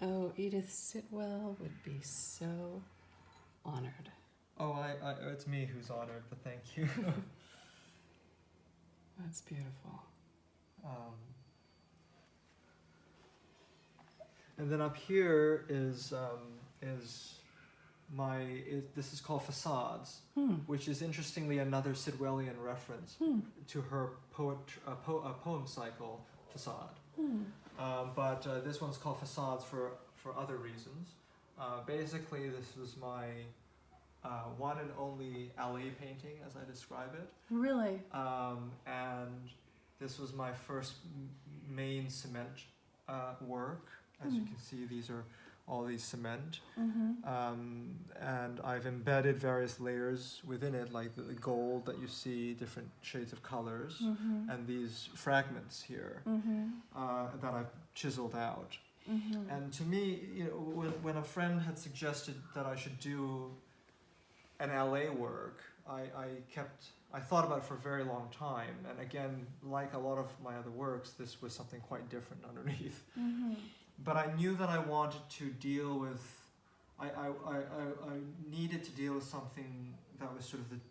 Oh, Edith Sitwell would be so honored. Oh, it's me who's honored, but thank you. That's beautiful. And then up here is this is called Facades, which is interestingly another Sitwellian reference to her poem cycle, Facade. But this one's called Facades for other reasons. Basically, this was my one and only alley painting, as I describe it. Really? And this was my first main cement work. As you can see, these are all these cement. And I've embedded various layers within it, like the gold that you see, different shades of colors, and these fragments here that I've chiseled out. And to me, when a friend had suggested that I should do an LA work, I thought about it for a very long time. And again, like a lot of my other works, this was something quite different underneath. But I knew that I wanted to deal with, I needed to deal with something that was sort of the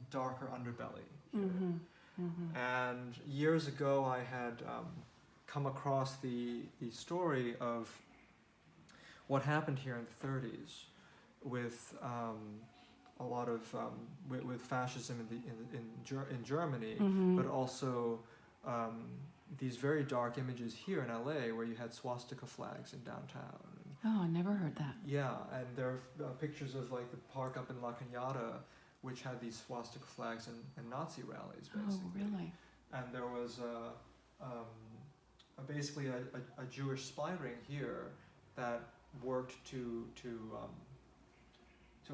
darker underbelly here. And years ago I had come across the story of what happened here in the 30s with a lot of with fascism in Germany, but also these very dark images here in LA where you had swastika flags in downtown. Oh, I never heard that. Yeah, and there are pictures of like the park up in La Cañada, which had these swastika flags and Nazi rallies, basically. Oh, really? And there was basically a Jewish spy ring here that worked to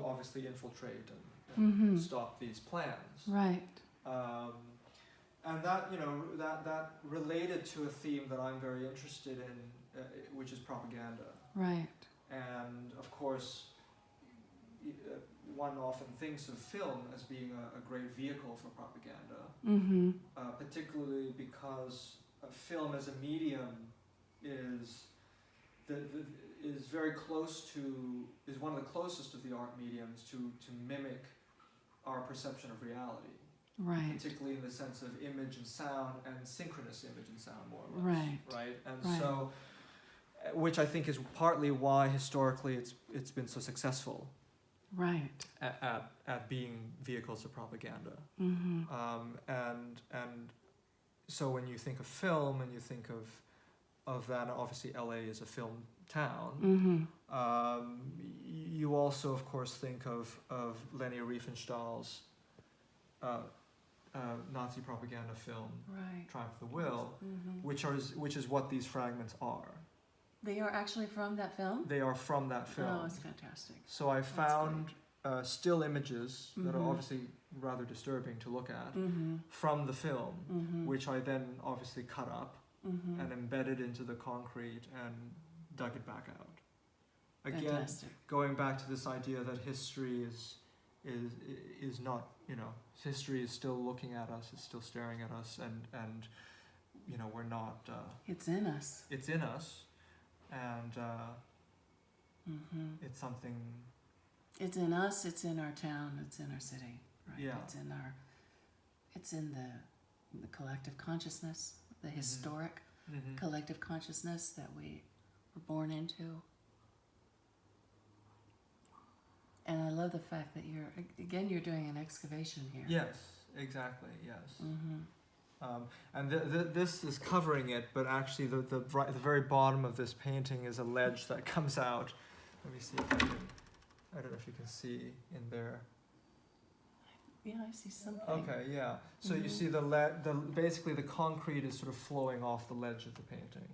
obviously infiltrate and stop these plans. Right. And that, that related to a theme that I'm very interested in, which is propaganda. Right. And of course, one often thinks of film as being a great vehicle for propaganda, particularly because film as a medium is very close to, is one of the closest of the art mediums to mimic our perception of reality. Right. Particularly in the sense of image and sound, and synchronous image and sound, more or less. Right. And so, which I think is partly why historically it's been so successful. Right. At being vehicles of propaganda. And so when you think of film and you think of that, obviously LA is a film town. You also, of course, think of Leni Riefenstahl's Nazi propaganda film, Triumph of the Will, which is what these fragments are. They are actually from that film? They are from that film. Oh, it's fantastic. So I found still images that are obviously rather disturbing to look at from the film, which I then obviously cut up and embedded into the concrete and dug it back out. Again, fantastic. Going back to this idea that history is not, history is still looking at us, it's still staring at us, and we're not. It's in us. It's in us, and it's something. It's in us. It's in our town. It's in our city. Right. Yeah. It's in the collective consciousness, the historic collective consciousness that we were born into. And I love the fact that you're doing an excavation here. Yes, exactly, yes. And this is covering it, but actually the very bottom of this painting is a ledge that comes out. Let me see if I don't know if you can see in there. Yeah, I see something. Okay, yeah. So you see basically the concrete is sort of flowing off the ledge of the painting.